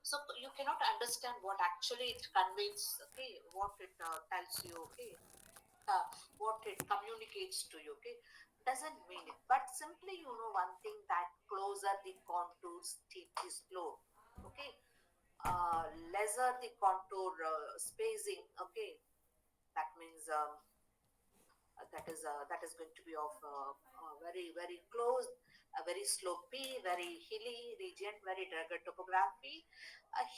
So you cannot understand what actually it conveys, okay, what it tells you, okay, uh, what it communicates to you, okay, doesn't mean it. But simply, one thing, that closer the contours, steep the slope, okay, lesser the contour spacing, okay, that means that is going to be of very very close, a very slopey, very hilly region, very rugged topography.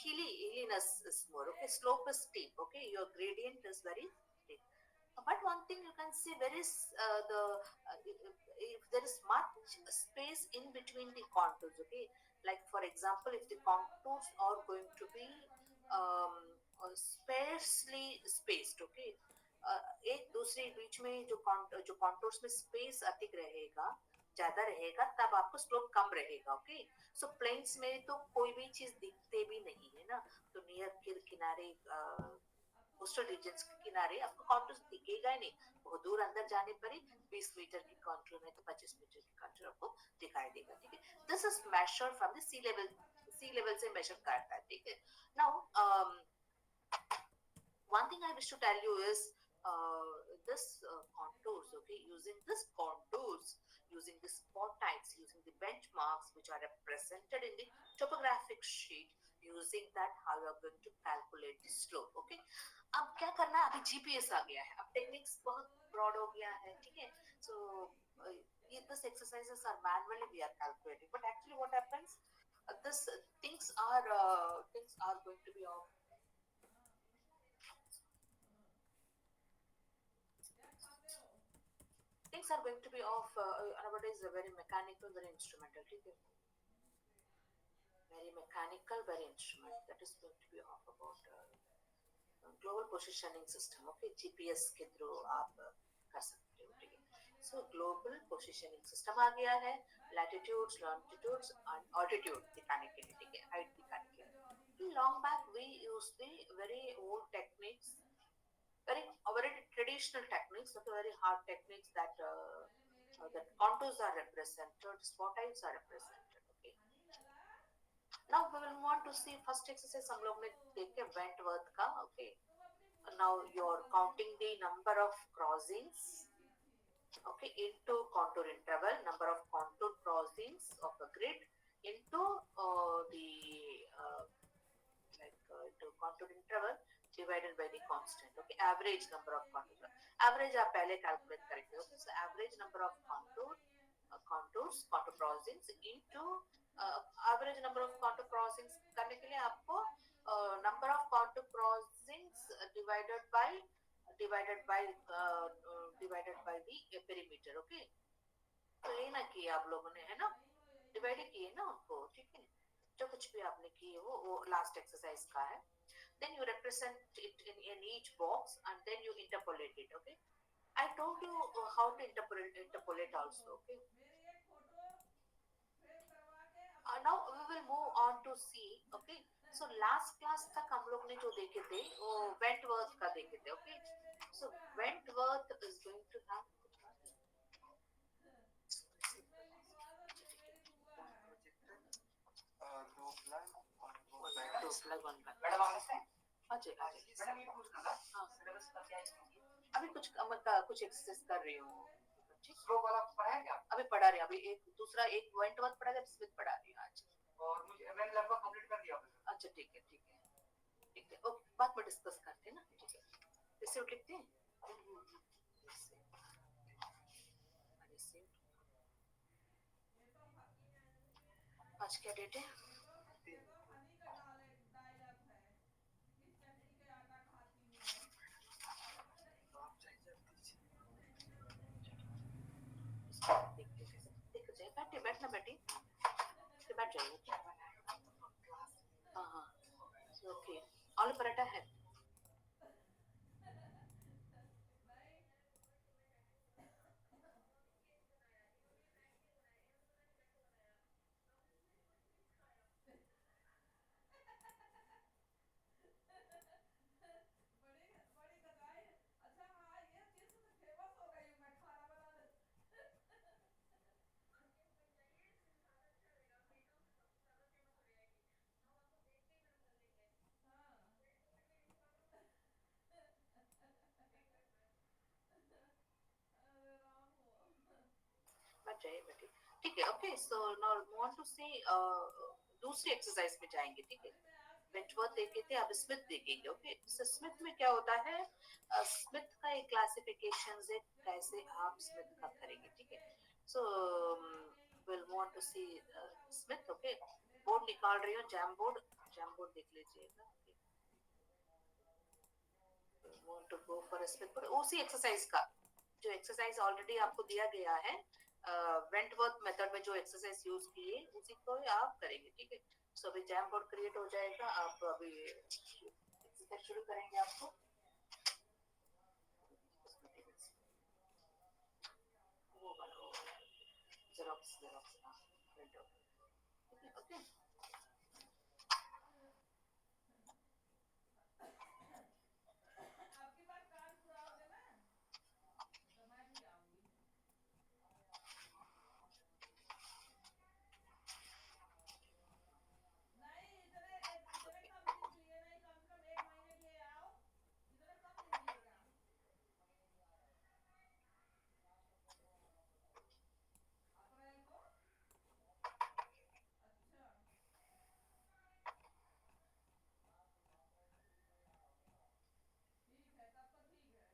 Hilliness is more, okay, slope is steep, okay, your gradient is very steep. But one thing you can see, there is if there is much space in between the contours, okay, like for example, if the contours are going to be um, sparsely spaced, okay, एक दूसरे बीच में जो contours में space अधिक रहेगा, ज्यादा रहेगा, तब आपको स्लोप कम रहेगा, ओके। सो प्लेन्स में तो कोई भी चीज दिखते भी नहीं है ना, तो नियर किनारे कोस्टल रीजन्स के किनारे आपको कॉन्टूर दिखेगा ही नहीं। बहुत दूर अंदर जाने पर ही 20 मीटर की कॉन्टूर में तो 25 मीटर की कॉन्टूर आपको दिखाई देगा, ठीक है। This is measure from the sea level से मेजर करता है, ठीक है। Now one thing I wish to tell you is this contours, okay, using this contours, using the spot types, using the benchmarks which are represented in the topographic sheet, using that how you are going to calculate the slope, okay। अब क्या करना है, अभी GPS आ गया है, अब techniques बहुत broad हो गया है, ठीक है। सो this exercises are manually we are calculating, but actually what happens, this things are going to be of things are going to be of nowadays very mechanical, very instrumental, very mechanical, very instrument, that is going to be of about global positioning system, okay, GPS के through आप कर सकते हो, ठीक है। सो global positioning system आ गया है, latitudes, longitudes and altitude दिखाने के लिए, ठीक है, हाइट दिखाने के लिए। Long back we use the very old techniques, very traditional techniques, okay, very hard techniques, that contours are represented, spot types are represented, okay। Now we will want to see first exercise हम लोग ने देखे Wentworth का, okay। Now you're counting the number of crossings, okay, into contour interval, number of contour crossings of a grid into the uh, into contour interval divided by the constant, okay, average number of contour, average आप पहले calculate करेंगे, okay। So average number of contour crossings into average number of contour crossings करने के लिए आपको number of contour crossings divided by divided by the perimeter, okay। तो ये ना किया आप लोगों ने, है ना, डिवाइड किए ना उनको, ठीक है। जो कुछ भी आपने किए वो लास्ट एक्सरसाइज का है। then you represent it in each box and then you interpolate it, okay। I told you how to interpolate also, okay। now we will move on to see, okay। so last class तक हम लोग ने जो देखे थे वो Wentworth का देखे थे, okay। so Wentworth is going to have Ajay हाँ, अभी कुछ एक्सरसाइज कर रही हूँ, अभी पढ़ा रही हूँ, अभी एक दूसरा एक Wentworth पढ़ा था, स्मिथ पढ़ा रही हूँ आज, और मुझे मैंने लगभग कंप्लीट कर दिया। अच्छा ठीक है, ठीक है, ठीक है, ओके, बाद में डिस्कस करते हैं ना, ठीक है। रिसीव लिखते हैं, आज क्या डेट है, बैठे बैठना बेटी, बैठ जाइए, हाँ हाँ, ओके। आलू पराठा है, जाइए बेटी। ठीक है, okay. So now want to see दूसरी एक्सरसाइज में जाएंगे, ठीक है। वेंटवर्थ देखे थे, अब स्मिथ देखेंगे, ओके। सो स्मिथ में क्या होता है, स्मिथ का एक क्लासिफिकेशन है, कैसे आप स्मिथ का करेंगे, ठीक है। So will want to see Smith, okay. Board निकाल रही हूँ, जैम बोर्ड, जैम बोर्ड देख लीजिएगा। Want to go for Smith board, उसी एक्सरसाइज का जो एक्सरसाइज ऑलरेडी आपको दिया गया है, वेंटवर्थ मेथड में जो एक्सरसाइज यूज किए उसी को आप करेंगे, ठीक है। सो अभी जैम बोर्ड क्रिएट हो जाएगा, आप अभी एक्सरसाइज शुरू करेंगे आपको। वो वाला xerox xerox print out, okay. आपकी बार कार्ड पूरा हो जाए ना तो मैं भी आऊंगी। नहीं इतने इतने कम लीज लिए नहीं, कम से कम 1 महीने के लिए आओ। इतने कम लीजिएगा। अप्रैल को। अच्छा। ठीक है तब तो ठीक है।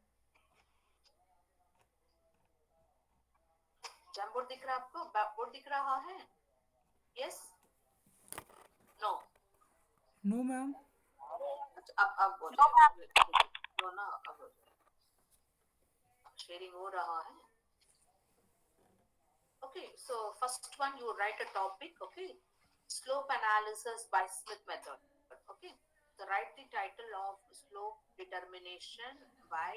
जैम बोर्ड दिख रहा है आपको, बोर्ड दिख रहा है? Yes, no? No ma'am. अच्छा, अब हो जाएगा, नो ना, अब हो जाएगा, शेयरिंग हो रहा है। Okay, so first one you write a topic, okay? Slope analysis by Smith method, okay? So write the title of slope determination by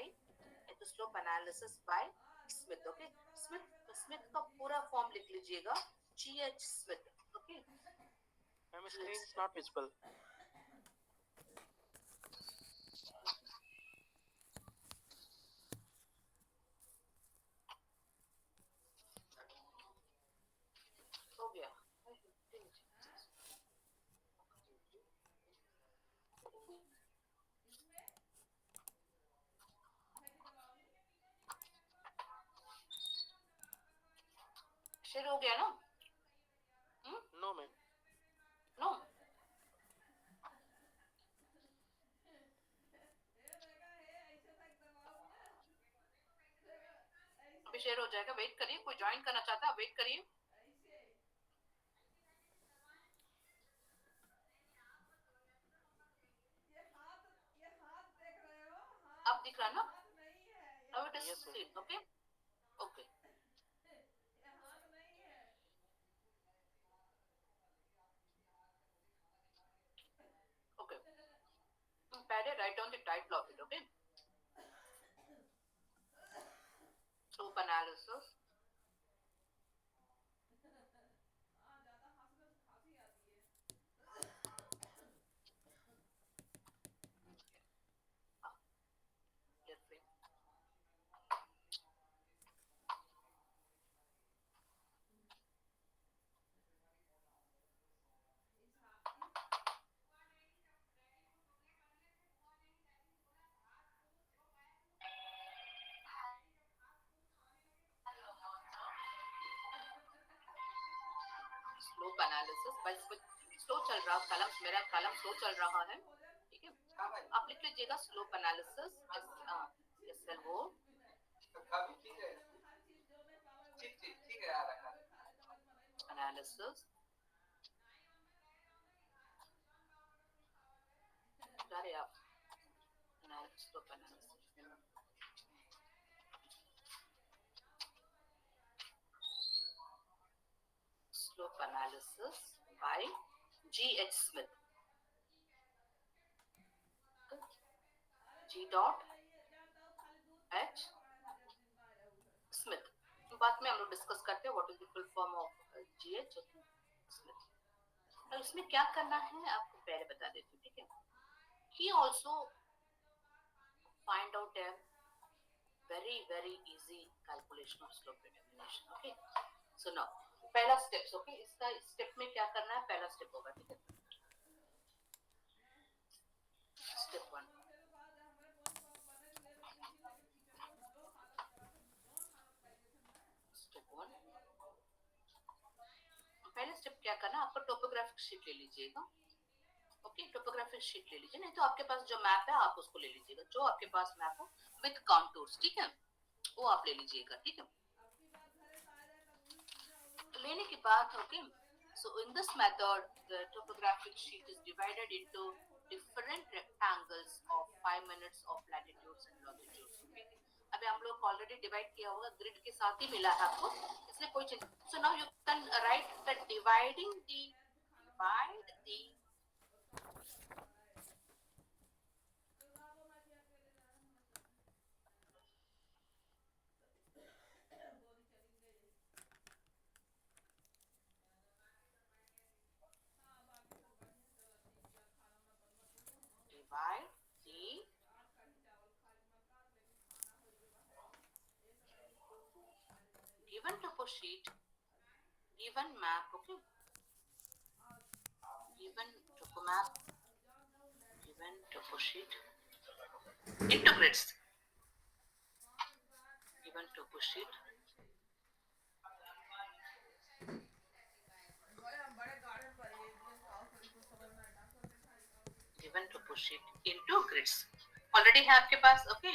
the slope analysis by Smith, okay? Smith Smith का पूरा form लिख लीजिएगा, GH Smith, okay? Ma'am, screen is not visible. हो गया। इसमें है कि दबाओगी। Share हो गया ना? No, ma'am. नो? ये देखा है ऐसे तक दबाओगी ना। देखा अभी ऐसे। शेयर हो जाएगा, वेट करिए, कोई ज्वाइन करना चाहता है, वेट करिए। ऐसे ये हाथ देख रहे हो, अब हाथ दिख रहा है ये ना? हाथ नहीं है, अब it is Yes, ma'am. Seen, okay, okay, ये हाथ नहीं है। ओके। पहले write down the title of it, okay? Slope analysis, हाँ ज्यादा हंसने से खांसी आती है। different इस स्लोप एनालिसिस by स्लो चल रहा, कलम मेरा कलम स्लो चल रहा है, भोजन ठीक है। सुबह का आप लिख लीजिएगा slope analysis, S L O इतने में हर चीज जो नहीं पावे वही खा ले, जो नहीं पावे वही खा ले, तो मैं नहीं भरोसा करूंगी। एनालिसिस, अरे आप slope analysis, slope analysis by G H Smith, अरे G दूध dot पिलाइए, जानता हूँ खाली दूध H पिलाना पड़ा था जब दिन का आया उधर। Smith। बाद में हम लोग डिस्कस करते हैं what is the full form of ji H Smith. तो इसमें क्या करना है आपको पहले बता देती हूँ, ठीक है। He also find out A very easy calculation of slope determination, okay? So now पहला स्टेप्स, ओके, इसका स्टेप में क्या करना है, पहला स्टेप होगा, ठीक है। स्टेप वन, मन से तो बात है हमारे पोस्ट बने थे ले पूछी, लेकिन किचन में जो हालत करा थे, जो हालत कैले थे ना। स्टेप वन, क्या करना, आपको टोपोग्राफिक शीट ले लीजिएगा। ओके, टोपोग्राफिक शीट ले लीजिए, नहीं तो आपके पास जो मैप है आप उसको ले लीजिएगा, जो आपके पास मैप हो विद कॉन्टूर्स, ठीक है, वो आप ले लीजिएगा, ठीक है। लेने के बाद, okay, so in this method the topographic sheet is divided into different rectangles of 5 minutes of latitudes and longitudes, okay? अभी हम लोग ऑलरेडी डिवाइड किया होगा, ग्रिड के साथ ही मिला है आपको, इसलिए कोई चीज, so now you can write the dividing the divide the divide the given topo sheet, given map, okay, given topo map, given topo sheet into grids, given topo sheet given topo sheet into grids already है आपके पास, okay.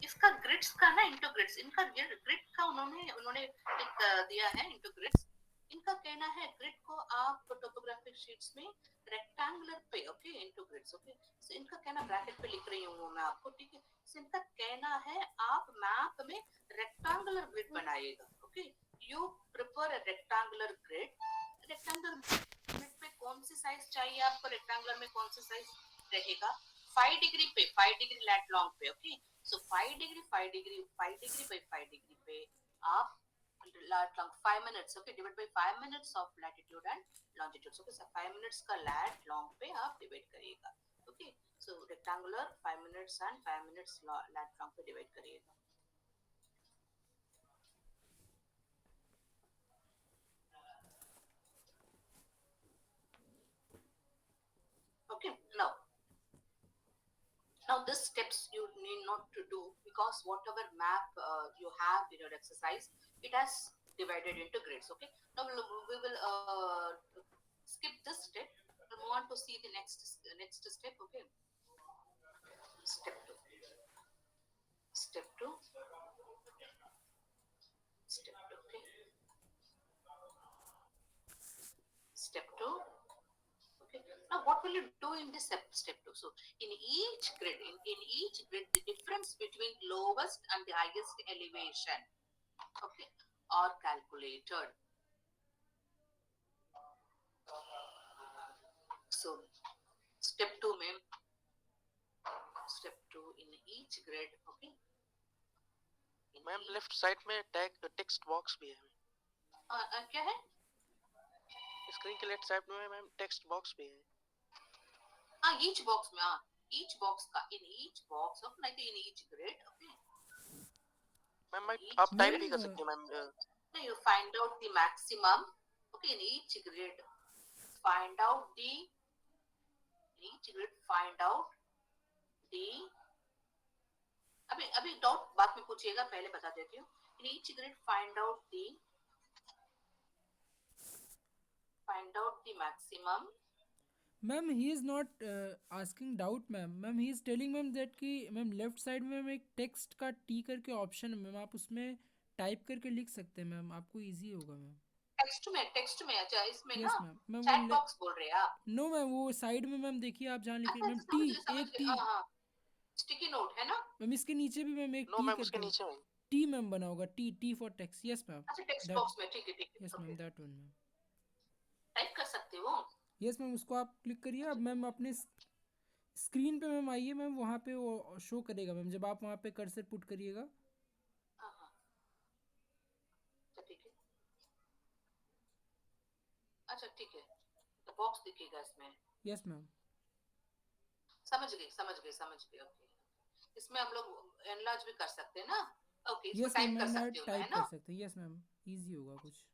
इसका grids का ना, into grids, इनका grid का उन्होंने उन्होंने एक दिया है इंटू ग्रिड्स। इनका कहना है ग्रिड को आप टोपोग्राफिक शीट्स में रेक्टेंगुलर पे, ओके, इंटू ग्रिड्स, ओके। सो इनका कहना, ब्रैकेट पे लिख रही हूँ मैं आपको, ठीक है। सो इनका कहना है आप मैप में रेक्टेंगुलर ग्रिड बनाइएगा, okay. You prefer a rectangular grid. Rectangular grid पे कौन सी साइज चाहिए आपको, रेक्टेंगुलर में कौन सी साइज रहेगा, 5 डिग्री पे, 5 डिग्री लैट लॉन्ग पे, okay. So 5 degree 5 degree 5 degree by 5 degree पे आप lat long 5 minutes, okay, divide by 5 minutes of latitude and longitude, okay. So 5 minutes का लैट लॉन्ग पे आप डिवाइड करिएगा, okay. So rectangular 5 minutes and 5 minutes lat long पे divide करिएगा, okay. Now these steps you need not to do, because whatever map you have in your exercise, it has divided into grids, okay. Now we will skip this step and move on to see the next step, okay. Step 2, step 2, step 2, okay. Step 2, okay. Now what will you do in this step 2? So in each grid, the difference between lowest and the highest elevation, okay, are calculated. So step 2 में, step 2 in each grid, okay. Ma'am left side में text box भी है, क्या है screen के left side में ma'am text box भी है। हाँ, each box में, हाँ, each box का, in each box, okay, नहीं तो in each grid, okay. Ma'am आप टाइप भी कर सकते हैं ma'am. No, you find out the maximum, okay, in each grid find out the, in each grid find out the, अभी doubt बाद में पूछिएगा, पहले बता देती हूँ। in each grid find out the maximum. Ma'am he is not asking doubt ma'am, ma'am he is telling ma'am that कि ma'am left side में मैम एक टेक्स्ट का टी करके ऑप्शन है मैम, आप उसमें टाइप करके लिख सकते हैं मैम, आपको इजी होगा मैम। टेक्स्ट में अच्छा, इसमें यस ना मैम, मैम चैट बॉक्स बोल रहे हैं आप? नो मैम, वो साइड में मैम देखिए आप जहाँ लिखे मैम टी, एक टी, स्टिकी नोट है ना मैम इसके नीचे भी मैम एक नो टी मैम उसके करके नीचे मैम टी मैम बना होगा, T for text. Yes ma'am, अच्छा, टेक्स्ट बॉक्स में, ठीक है, yes ma'am, that one ma'am, type कर सकते हो। यस मैम, उसको आप क्लिक करिए। अब मैम अपने स्क्रीन पे मैम आइए मैम, वहाँ पे वो शो करेगा मैम, जब आप वहाँ पे कर्सर पुट करिएगा। ठीक है, अच्छा ठीक है, तो बॉक्स दिखेगा इसमें। यस मैम, समझ गए, ओके। इसमें हम लोग एनलार्ज भी कर सकते हैं ना, ओके, इसमें यस मैम, टाइप कर मैम सकते हो, है टाइप ना? कर सकते हैं, यस मैम, इजी होगा कुछ।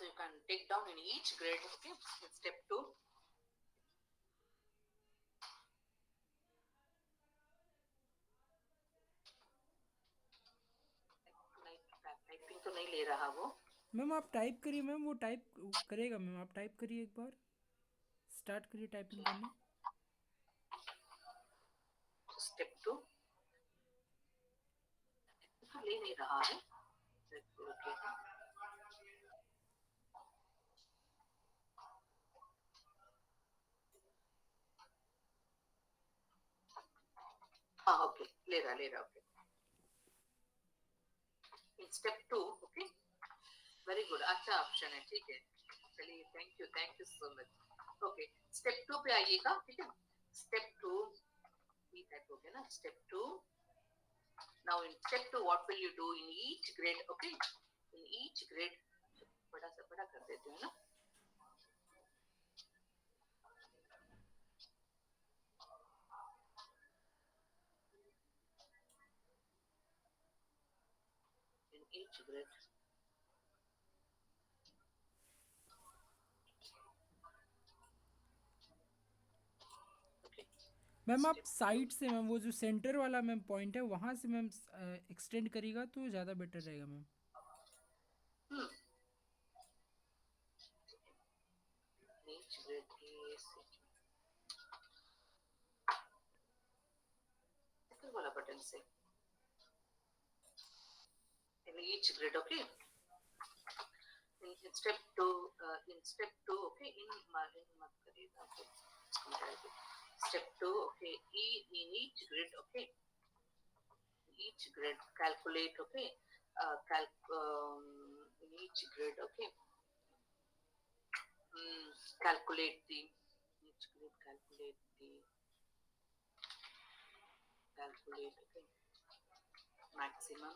So you can take down in each grid. Okay, in step 2. Typing तो नहीं ले रहा वो. मैम आप टाइप करिए मैम, वो टाइप करेगा मैम, आप टाइप करिए एक बार, स्टार्ट करिए टाइपिंग करना. स्टेप 2 तो ले नहीं रहा है. Okay. हाँ ओके, ले रहा. Okay, in step 2. Okay, very good, अच्छा ऑप्शन है. ठीक है, चलिए, thank you so much. Okay, step 2 पे आइएगा. ठीक है, स्टेप 2 ये टाइप हो गया ना. Step 2. Now in step 2 what will you do in each grid. Okay, in each grid बड़ा सा बड़ा कर देते हैं ना. In each grid. मैम आप साइड से मैम, वो जो सेंटर वाला मैम पॉइंट है वहाँ से मैम एक्सटेंड करिएगा तो ज़्यादा बेटर रहेगा मैम. ईच ग्रिड वाला बटन से in each grid. Okay, in step 2, okay, in mat करिएगा. Step 2. Okay, in each grid. Okay, each grid calculate. Okay, in each grid. Okay, calculate the each grid. Calculate. Okay, maximum,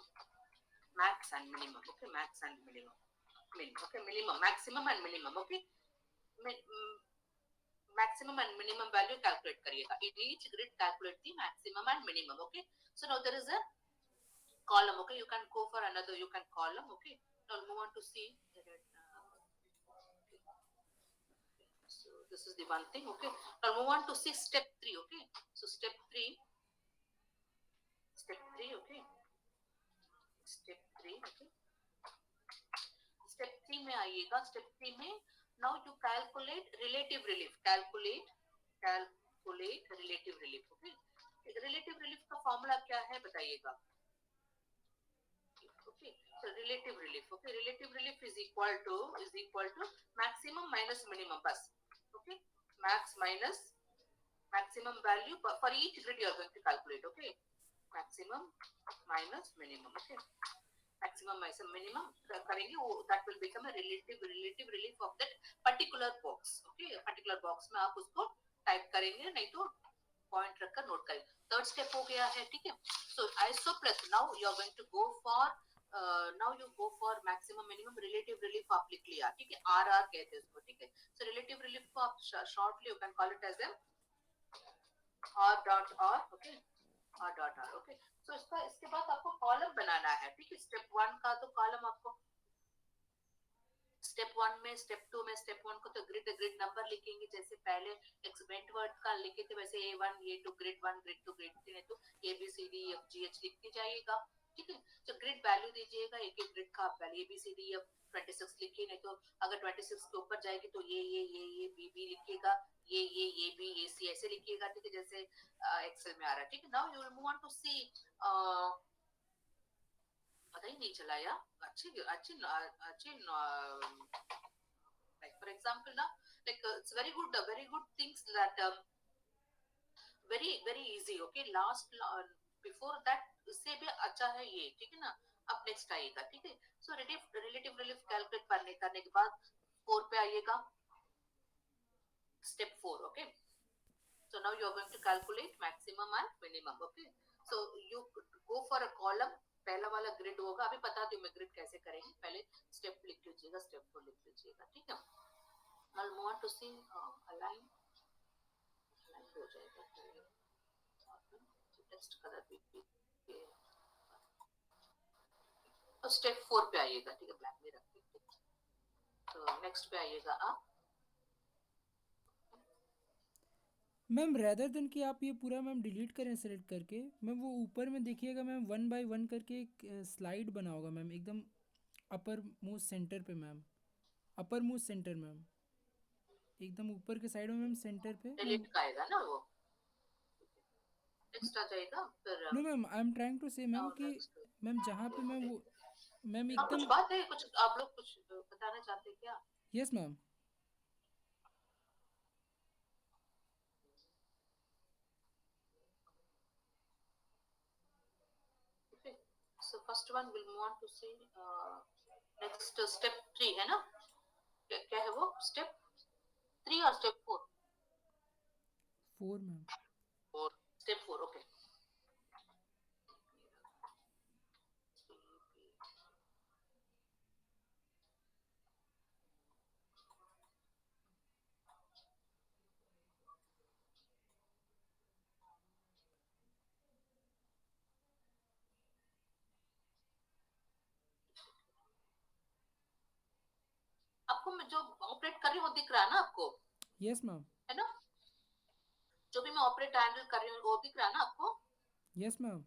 max and minimum. Okay, max and minimum. Okay, minimum, maximum and minimum. Okay, maximum and minimum value calculate करिएगा. In each grid calculate the maximum and minimum. Okay, so now there is a column. Okay, you can go for another, you can column. Okay, now move on to see. So this is the one thing. Okay, now move on to see step 3. Okay, so step 3. Okay, step 3. Okay, step 3 में आइएगा. step 3 में now you calculate relative relief. Calculate relative relief. Okay, relative relief का formula क्या है बताइएगा. Okay, so relative relief. Okay, relative relief is equal to maximum minus minimum. बस. Okay, max minus maximum value for each grid you are going to calculate. Okay, maximum minus minimum. Okay, maximum minus minimum करेंगे, that will become a relative relief of that particular box. Okay, particular box में आप उसको type करेंगे, नहीं तो point रखकर note करेंगे. Third step हो गया है. ठीक है, so isoplus now you are going to go for maximum minimum relative relief आप लिख लिया. ठीक है, RR कहते हैं उसको. ठीक है, so relative relief को आप shortly you can call it as a R dot R. Okay, R dot R. Okay, so इसके बाद आपको कॉलम बनाना है. ठीक है, स्टेप 1 का तो कॉलम आपको स्टेप 1 में, स्टेप 2 में. स्टेप 1 को तो ग्रिड नंबर लिखेंगे जैसे पहले एक्सपेंट वर्ड का लिखे थे वैसे A1 A2 grid 1 grid 2 grid 3 है तो ABCDEFGH लिखते जाइएगा. ठीक है, तो ग्रिड वैल्यू दीजिएगा. एक ग्रिड का आप वैल्यू ABCDF 26 लिखिए, नहीं तो अगर 26 के ऊपर जाएगी तो ये BB लिखिएगा, ये AB AC ऐसे लिखिएगा. ठीक है, जैसे एक्सेल में आ रहा है. ठीक है, now you will move on to see. पता ही नहीं चला यार. अच्छी like for example ना, like it's very good things that very easy. Okay, last before that इससे भी अच्छा है ये. ठीक है ना, अब नेक्स्ट आएगा. ठीक है, so relative relief कैलकुलेट करने के बाद 4 पे आइएगा. step 4. Okay, so now you are going to calculate maximum and minimum. Okay, so you go for a column. पहला वाला ग्रिड होगा. अभी बताती हूँ मैं ग्रिड कैसे करेंगे. पहले स्टेप लिख लीजिएगा, स्टेप 4 लिख लीजिएगा. ठीक है, I'll move on to see align हो जाएगा. टेक्स्ट कलर भी तो स्टेप 4 पे आइएगा. ठीक है, ब्लैक में रखिए. तो नेक्स्ट पे आइएगा आप। मैम रेदर देन कि आप ये पूरा मैम डिलीट करें सेलेक्ट करके, मैम वो ऊपर में देखिएगा मैम 1 by 1 करके एक स्लाइड बना होगा मैम, एकदम अपर मोस्ट सेंटर पे ma'am, uppermost centre ma'am, एकदम ऊपर के साइड में मैम सेंटर पे मैम। डिलीट का आएगा ना वो, नेक्स्ट आ जाएगा फिर। No ma'am I am trying to say ma'am कि नेक्स्ट मैम जहाँ पे मैम वो मैम हाँ, कुछ एकदम। बात है, कुछ आप लोग कुछ बताना चाहते हैं क्या? Yes ma'am. Okay. So first one we'll move on to see next step 3 है ना? क्या है वो? Step 3 और step 4? 4 मैम। 4. Step 4, okay. आपको मैं जो ऑपरेट कर रही हूँ वो दिख रहा है ना आपको? Yes ma'am. है ना? जो भी मैं ऑपरेट हैंडल कर रही हूँ वो दिख रहा है ना आपको? Yes ma'am.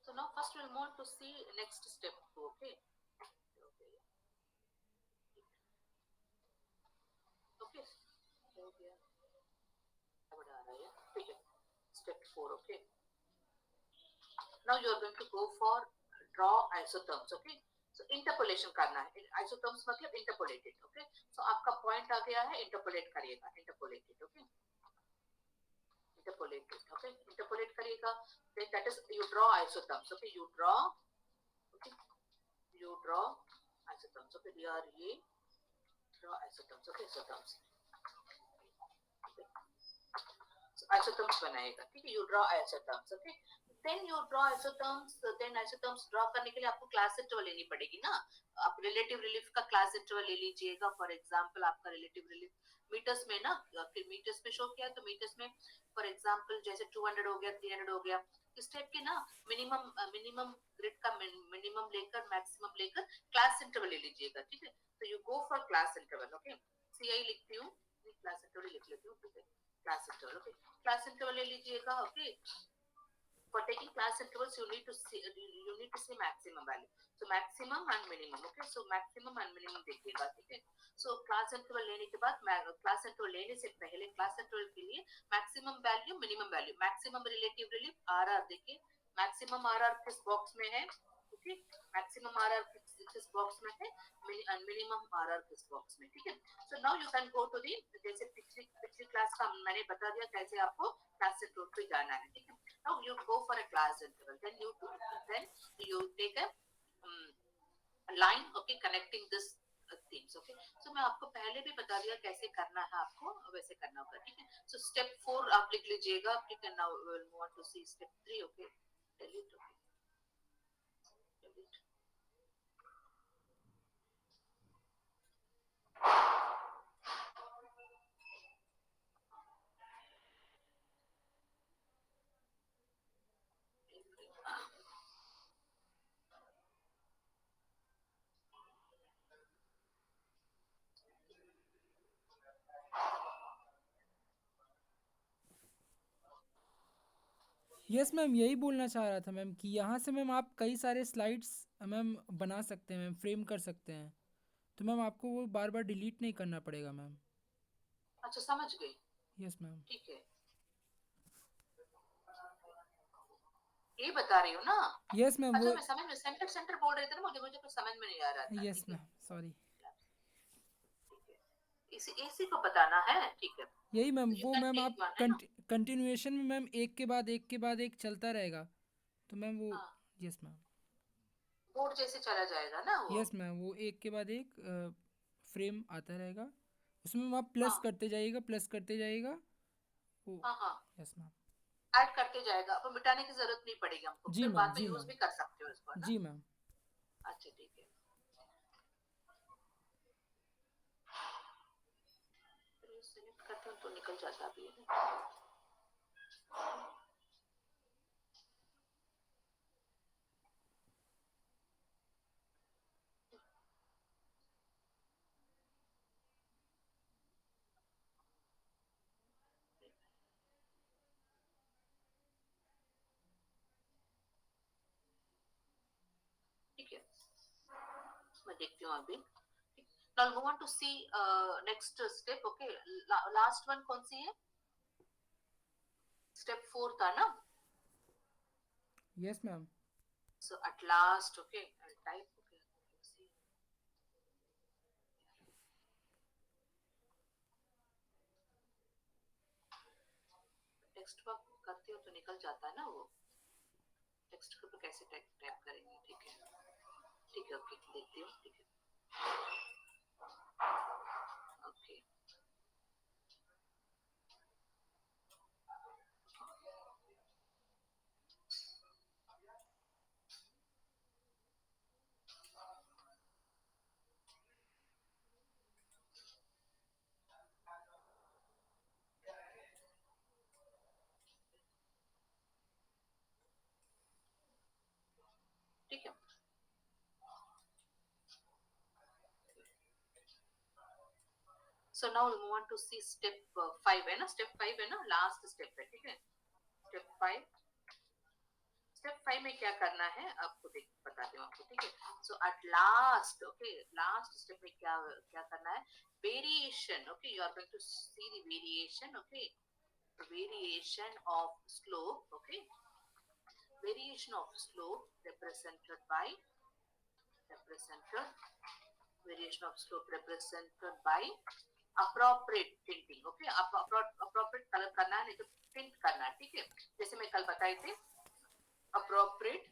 So now first we'll move on to see next step 2, okay? Okay. हो गया। बड़ा आ रहा है, ठीक है। Step 4, okay? Now you are going to go for draw isotherms, okay? So interpolation करना है, isotherms मतलब interpolated, okay? So आपका point आ गया है, interpolate करिएगा, interpolated, okay? Interpolated, okay? Interpolate करिएगा, then that is you draw isotherms, okay? You draw, okay? You draw isotherms, okay? Here ये draw isotherms, okay? Isotherms, okay? So isotherms बनाएगा, ठीक है? You draw isotherms, okay? Then you draw isotherms, then isotherms draw करने के लिए आपको class interval लेनी पड़ेगी ना? आप relative relief का class interval ले लीजिएगा। For example आपका relative relief meters में ना, फिर meters में show किया तो meters में for example जैसे 200 हो गया, 300 हो गया, इस टाइप के ना minimum grid का minimum लेकर maximum लेकर class interval ले लीजिएगा, ठीक है? तो you go for class interval, okay? CI लिखती हूँ, class interval लिख लेती हूँ, ठीक है? Class interval, okay? Class interval ले लीजिएगा, okay? For taking class intervals, you need to see maximum value. So maximum and minimum, okay? So maximum and minimum देखिएगा, ठीक है? So class interval लेने के बाद class interval लेने से पहले class interval के लिए maximum value, minimum value, maximum relative relief RR देखिए, maximum RR किस box में है, okay? Maximum RR किस box में है, and minimum RR किस box में, ठीक है? So now you can go to the जैसे पिछली class का मैंने बता दिया कैसे आपको class interval पे जाना है, ठीक है? Now you go for a class interval, then you take a line, okay, connecting this themes, okay? So मैं आपको पहले भी बता दिया कैसे करना है, आपको वैसे करना होगा, ठीक है? So step 4 आप लिख लीजिएगा, ठीक है? Now we will move on to see step 3, okay? Delete, okay? Delete. Yes ma'am, यही बोलना चाह रहा था मैम कि यहाँ से मैम आप कई सारे स्लाइड्स मैम बना सकते हैं मैम, फ्रेम कर सकते हैं, तो मैम आपको वो बार बार डिलीट नहीं करना पड़ेगा मैम। अच्छा समझ गई, यस मैम। ठीक है? ये बता रही हूँ ना? Yes ma'am. अच्छा वो मैं समझ में सेंटर बोल रहे थे ना, मुझे कुछ समझ में नहीं आ रहा था, यस ठीक है? Ma'am, sorry. इसी को बताना है, ठीक है? यही मैम, You वो can मैम take आप one, है ना? कंटिन्यूएशन में मैम एक के बाद एक चलता रहेगा, तो मैम वो। हाँ, यस मैम। बोर्ड जैसे चला जाएगा ना वो। यस मैम, वो एक के बाद एक फ्रेम आता रहेगा, उसमें मैम आप प्लस हाँ करते जाइएगा वो। हाँ हाँ, यस मैम। ऐड करते जाएगा, अब मिटाने की जरूरत नहीं पड़ेगी हमको, जी फिर मैम, बाद में जी यूज मैम, भी कर सकते हो इसको, है ना? जी मैम। अच्छा ठीक है, सिलेक्ट करते हूँ तो निकल जाता भी है ना। मैं देखती हूँ अभी. Now move on to see next step. Okay, last one कौन सी है? Step 4 था ना? Yes, ma'am. So at last, okay, I'll type. Okay, let's see. Text work करती हो तो निकल जाता है ना वो. टेक्स्ट को तो कैसे टाइप करेंगे? ठीक है, ठीक है, ओके, देखती हूँ. ठीक है, ओके. ठीक है. So now we move on to see step 5 है ना? Step 5 है ना? Last step है. ठीक है. Step 5. Step 5 में क्या करना है आपको बताती हूँ आपको. ठीक है. So at last, okay, last step में क्या क्या करना है? Variation. Okay, you are going to see the variation. Okay, variation of slope. Okay, variation of slope represented by variation of slope represented by appropriate tinting. Okay, appropriate color करना है, नहीं तो tint करना है. ठीक है, जैसे मैं कल बताए थे, appropriate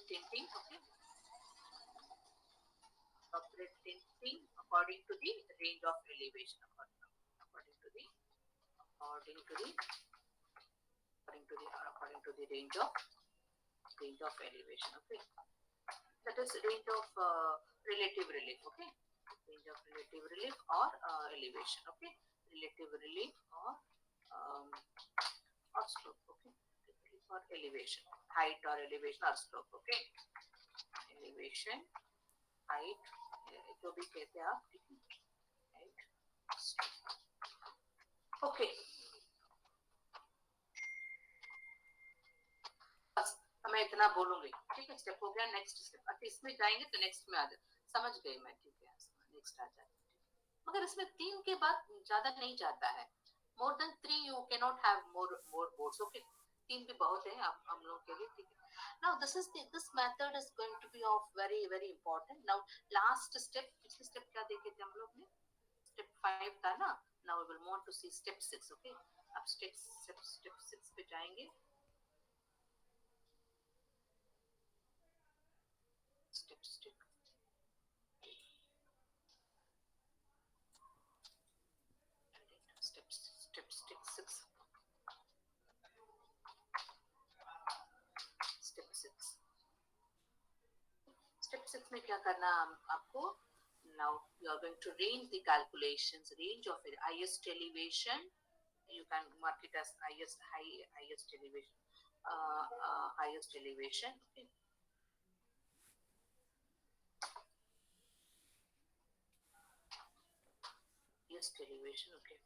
tinting. Okay, appropriate tinting according to the range of elevation. According to the range of elevation. Okay, that is range of relative relief. Okay, range of relative relief or elevation. Okay, relative relief or slope. Okay, relief or elevation, height or elevation or slope. Okay, elevation, height, जो भी कहते हैं आप. height, slope. Okay. मैं इतना बोलूंगी. ठीक है, स्टेप हो गया. Next step. अब इसमें जाएंगे तो नेक्स्ट में आ जाए. समझ गई मैं. ठीक है, नेक्स्ट आ जाए. मगर इसमें 3 के बाद ज्यादा नहीं जाता है. More than 3 you can not have more boards. Okay, 3 भी बहुत है आप हम लोग के लिए. ठीक है. Now this method is going to be of very very important. Now last step. पिछले स्टेप क्या देखे थे हम लोग ने? स्टेप 5 था ना. Now we will move on to see step 6. Okay, अब स्टेप 6 पे जाएंगे. Step 6. Step 6 में क्या करना आपको? Now you are going to range the calculations, range of it, highest elevation. You can mark it as highest elevation. Highest elevation. Okay. Highest elevation. Okay.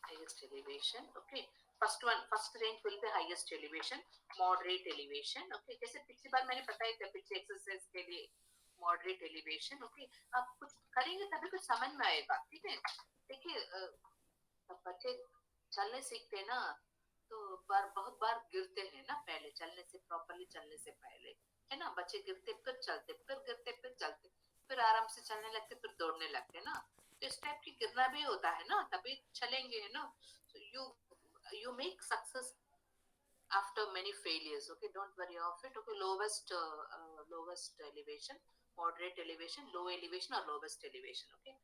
Highest elevation. Okay. First range will be highest elevation, moderate elevation. Okay, जैसे पिछली बार मैंने बताया था पिछले exercise के लिए moderate elevation. Okay, आप कुछ करेंगे तभी कुछ समझ में आएगा. ठीक है. देखिए, बच्चे चलने सीखते हैं ना, तो बहुत बार गिरते हैं ना. पहले चलने से, प्रॉपरली चलने से पहले, है ना, बच्चे गिरते, फिर चलते, फिर गिरते, फिर चलते, फिर आराम से चलने लगते, फिर दौड़ने लगते ना. तो इस टाइप की गिरना भी होता है ना, तभी चलेंगे, है ना. So you make success after many failures. Okay, don't worry of it. Okay, lowest elevation, moderate elevation, low elevation or lowest elevation. Okay,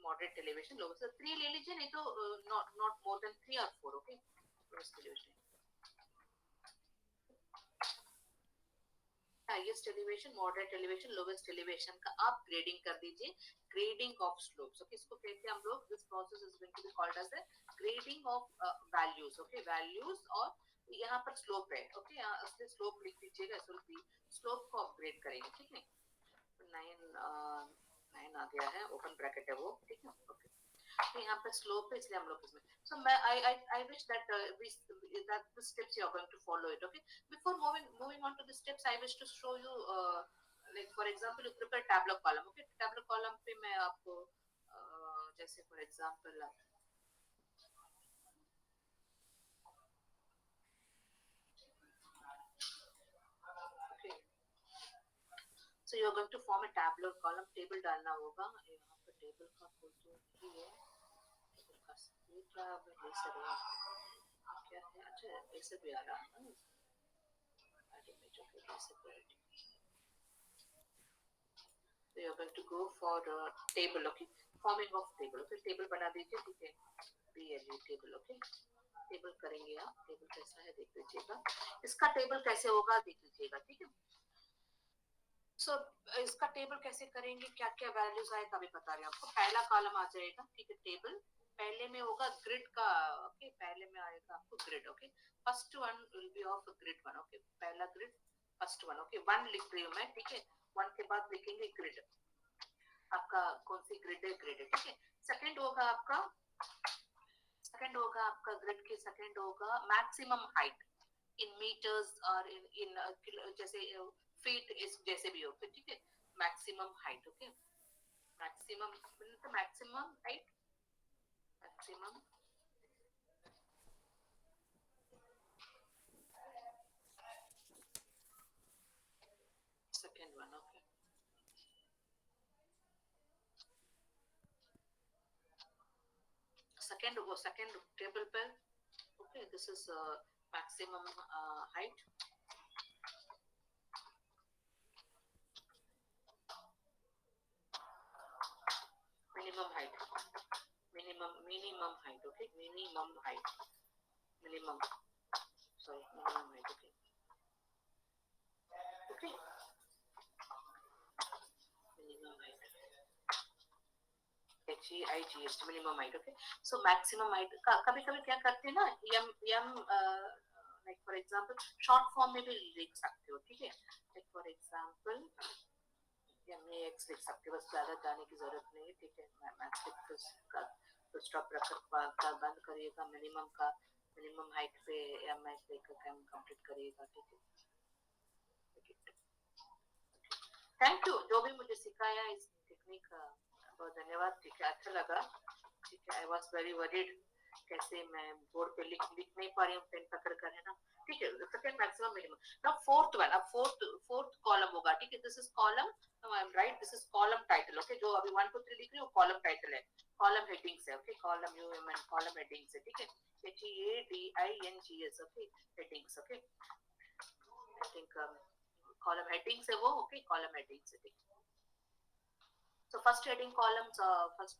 moderate elevation, lowest. So 3 ले लीजिए, नहीं तो not more than 3 or 4. Okay, lowest elevation. Highest elevation, moderate elevation, lowest elevation का आप grading कर दीजिए. Grading of slopes. Okay, इसको कहते हैं हम लोग, this process is going to be called as grading of values. Okay, values और यहाँ पर स्लोप है. ओके, यहाँ इसलिए स्लोप लिख दीजिएगा. स्लोप को अपग्रेड करेंगे. ठीक है. 9 आ गया है, ओपन ब्रैकेट है वो. ठीक है. ओके, तो यहाँ पे स्लोप है इसलिए हम लोग इसमें so I wish that that the steps you are going to follow it. Okay, before moving on to the steps I wish to show you like for example you prepare tabular column. Okay, tabular column पे मैं आपको जैसे for example okay, so you are going to form a tabular column. Table डालना होगा यहाँ पे table का code जो ही है table का ये क्या ऐसे है क्या है अच्छा ऐसे भी आ रहा है so you are going to go for table. Okay, forming of table. Okay, table बना दीजिए ठीक है BLE table. Okay, टेबल करेंगे आप टेबल कैसा है देख लीजिएगा इसका टेबल कैसे होगा देख लीजिएगा ठीक है सो इसका टेबल कैसे करेंगे क्या क्या वैल्यूज आएगा अभी बता रहे हैं आपको पहला कॉलम आ जाएगा ठीक है टेबल पहले में होगा ग्रिड का ओके पहले में आएगा आपको grid okay first one will be of grid one okay पहला grid first one okay one लिख रही हूँ मैं ठीक है वन के बाद लिखेंगे ग्रिड आपका कौन सी ग्रिड है ठीक है सेकंड होगा आपका ग्रिड के सेकंड होगा मैक्सिमम हाइट इन मीटर्स और इन जैसे फीट इस जैसे भी हो ठीक है maximum height okay maximum maximum height maximum second one okay second table पे okay this is maximum height minimum height minimum height okay minimum height minimum sorry minimum height okay okay minimum height HEIGHT minimum height okay so maximum height कभी कभी क्या करते हैं ना m like for example short form में भी लिख सकते हो ठीक है like for example MAX लिख सकते हो बस ज्यादा जाने की जरूरत नहीं है ठीक है मैक्स का तो स्टॉप रखकर बंद करिएगा मिनिमम हाइट पे MAX लेकर काम कंप्लीट करिएगा ठीक है थैंक यू जो भी मुझे सिखाया इस टेक्निक का बहुत धन्यवाद ठीक है अच्छा लगा ठीक है आई वाज वेरी वरीड कैसे मैं बोर्ड पे लिख नहीं पा रही हूँ पेन पकड़ कर है ना ठीक है second maximum minimum now fourth one अब फोर्थ कॉलम होगा ठीक है this is column I am right this is column title okay जो अभी 1 2 3 लिख रही हूँ कॉलम टाइटल है कॉलम हेडिंग्स है okay column UMN column headings है ठीक है HEADINGS okay headings okay I think column headings है वो ओके कॉलम हेडिंग्स है ठीक है So first heading columns first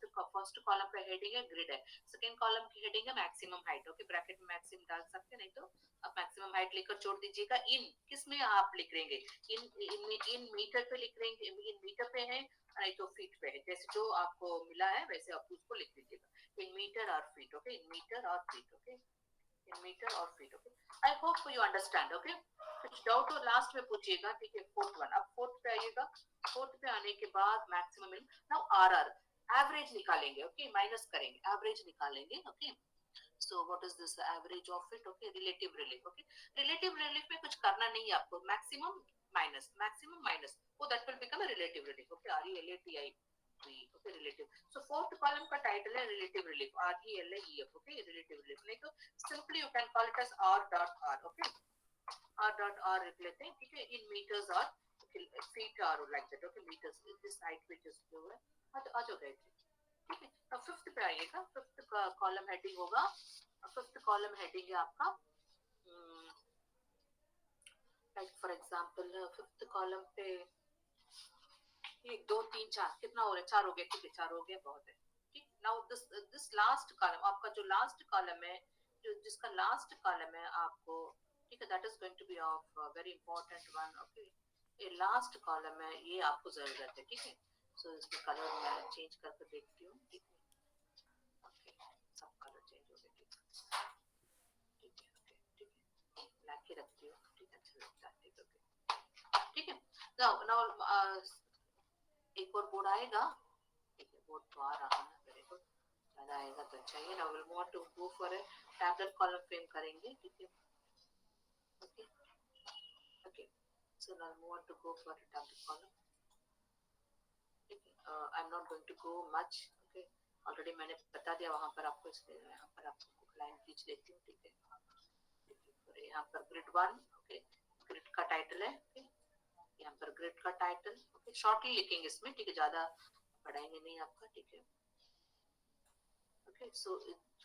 column पे heading है grid है second column की heading है maximum height okay bracket में maximum डाल सकते हैं नहीं तो आप maximum height लेकर छोड़ दीजिएगा in किसमें आप लिख लेंगे in मीटर पे लिख लेंगे in मीटर पे है नहीं तो फीट पे है जैसे जो आपको मिला है वैसे आप उसको लिख लीजिएगा in मीटर और फीट ओके in मीटर और feet okay in meter or feet okay I hope you understand okay कुछ डाउट हो लास्ट में पूछिएगा ठीक है फोर्थ वन अब फोर्थ पे आइएगा फोर्थ पे आने के बाद मैक्सिमम नाउ आरआर एवरेज निकालेंगे ओके माइनस करेंगे एवरेज निकालेंगे okay so what is this average of it okay relative relief okay relative relief में कुछ करना नहीं है आपको maximum minus so that will become a relative relief okay RELATIV okay relative so fourth column का title है relative relief RELIEF okay relative relief नहीं तो simply you can call it as R dot R okay R dot R लिख लेते हैं ठीक है in meters or feet or like that okay meters this height which is जो है आ जाओगे ठीक है अब फिफ्थ पे आइएगा फिफ्थ का कॉलम हेडिंग होगा फिफ्थ कॉलम हेडिंग है आपका like for example fifth column पे 1 2 3 4 कितना हो रहा है 4 हो गया ठीक है 4 हो गया बहुत है ठीक नाउ दिस लास्ट कॉलम आपका जो लास्ट कॉलम है जो जिसका लास्ट कॉलम है आपको ठीक है that is going to be of very important one okay ये लास्ट कॉलम है ये आपको जरूरत है ठीक है सो इसमें कलर मैं चेंज करके देखती हूँ ठीक है ओके सब कलर चेंज हो गए ठीक है ब्लैक ही रखती हूँ ठीक है अच्छा लगता है ठीक है नाउ एक और बोर्ड आएगा ठीक है बोर्ड तो आ रहा है वेरी गुड ज्यादा आएगा तो चाहिए ना. Will want to go for a tablet column frame करेंगे. ठीक है. Okay okay. So now we want to go for a tablet column. ठीक है. I am not going to go much. Okay. Already मैंने बता दिया वहां पर आपको, इसलिए यहाँ पर आपको लाइन खींच लेती हूँ. ठीक है. और यहाँ पर ग्रिड 1. ओके. ग्रिड का टाइटल है. ओके. यहाँ पर ग्रिड का टाइटल. ओके. शॉर्टली लिखेंगे इसमें. ठीक है. ज्यादा पढ़ाएंगे नहीं आपका. ठीक है. ओके. सो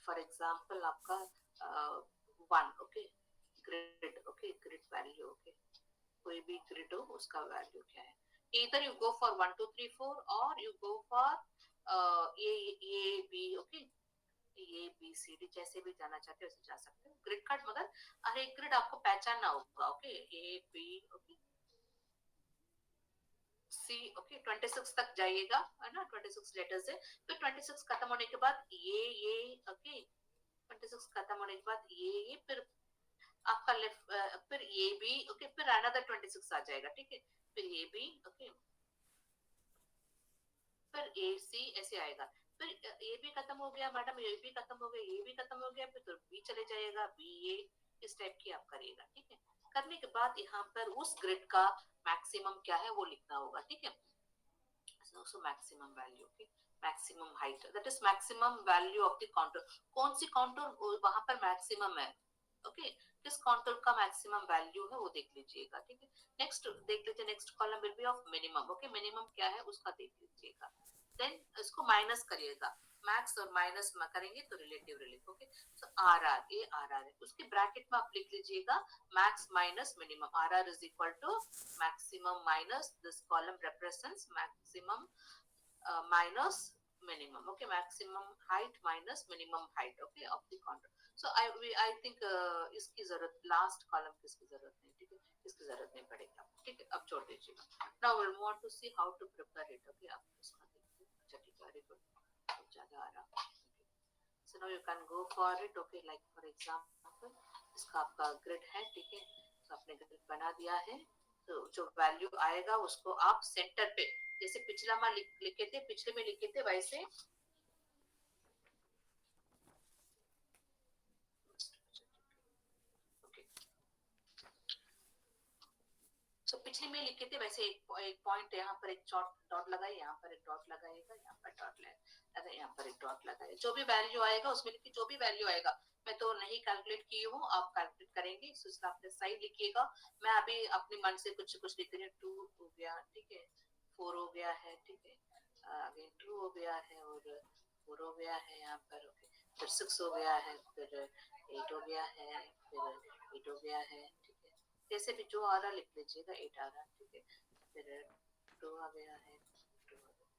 फॉर एग्जांपल आपका 1. Okay. Grid. Okay. Grid value. Okay. कोई भी ग्रिड हो उसका वैल्यू क्या है. either you go for 1 2 3 4 or you go for a b. Okay. A B C D जैसे भी जाना चाहते हो वैसे जा सकते हो. ग्रिड कार्ड मगर हर एक ग्रिड आपको पहचानना होगा. Okay. A B. Okay. C. Okay. 26 तक जाइएगा है ना. 26 लेटर्स है. फिर 26 खत्म होने के बाद ये. ओके. 26 खत्म होने के बाद ये फिर आपका लेफ्ट. फिर ये भी. ओके. फिर अनदर 26 आ जाएगा. ठीक है. फिर ये भी. ओके. फिर ए सी ऐसे आएगा. फिर ये भी खत्म हो गया मैडम. ये भी खत्म हो गया. ये भी खत्म हो गया. फिर तो बी चले जाएगा. बी ए. इस टाइप की आप करिएगा. ठीक है. करने के बाद यहाँ पर उस ग्रिड का मैक्सिमम क्या है वो लिखना होगा. ठीक है. so maximum value. Okay. maximum height, that is maximum value of the contour. कौन सी contour वहां पर maximum है. ओके. किस contour का maximum value है वो देख लीजिएगा. ठीक है. नेक्स्ट देख लीजिए. Next column will be of minimum. Okay. Minimum क्या है उसका देख लीजिएगा. देन इसको माइनस करिएगा. मैक्स और माइनस करेंगे तो relative relative. Okay. So R R. ये आर आर है. उसके ब्रैकेट में आप लिख लीजिएगा max minus minimum. R R is equal to maximum minus this column represents maximum minus minimum. Okay. maximum height minus minimum height. Okay. of the contour. So I think इसकी जरूरत last column की इसकी जरूरत नहीं. ठीक है. इसकी जरूरत नहीं पड़ेगी. ठीक है. अब छोड़ दीजिएगा. Now will want to see how to prepare it. Okay. आप इसका देखिए. अच्छा ठीक है. Very good. ज्यादा आ रहा. So now you can go for it. Okay. like for example इसका आपका ग्रिड है. ठीक है. तो आपने ग्रिड बना दिया है. तो जो वैल्यू आएगा उसको आप सेंटर पे जैसे पिछला में लिखे थे. पिछले में लिखे थे वैसे. ओके. सो पिछले में लिखे थे वैसे एक पॉइंट यहाँ पर एक डॉट लगाए. यहाँ पर एक डॉट लगाएगा. यहाँ पर डॉट लगाएगा. यहाँ पर एक डॉट लगाए. जो भी वैल्यू आएगा उसमें लिखिए. जो भी वैल्यू आएगा. मैं तो नहीं कैलकुलेट की हूँ. आप कैलकुलेट करेंगे. सो इसका अपने साइड लिखिएगा. मैं अभी अपने मन से कुछ कुछ लिख रही हूँ. 2 हो गया. ठीक है. 4 हो गया है. ठीक है. अगेन 2 हो गया है और 4 हो गया है यहाँ पर. ओके. फिर 6 हो गया है. फिर 8 हो गया है. फिर 8 हो गया है. ठीक है. जैसे भी जो आ रहा लिख लीजिएगा. 8 आ रहा. ठीक है. फिर 2 आ गया है. 2 आ गया.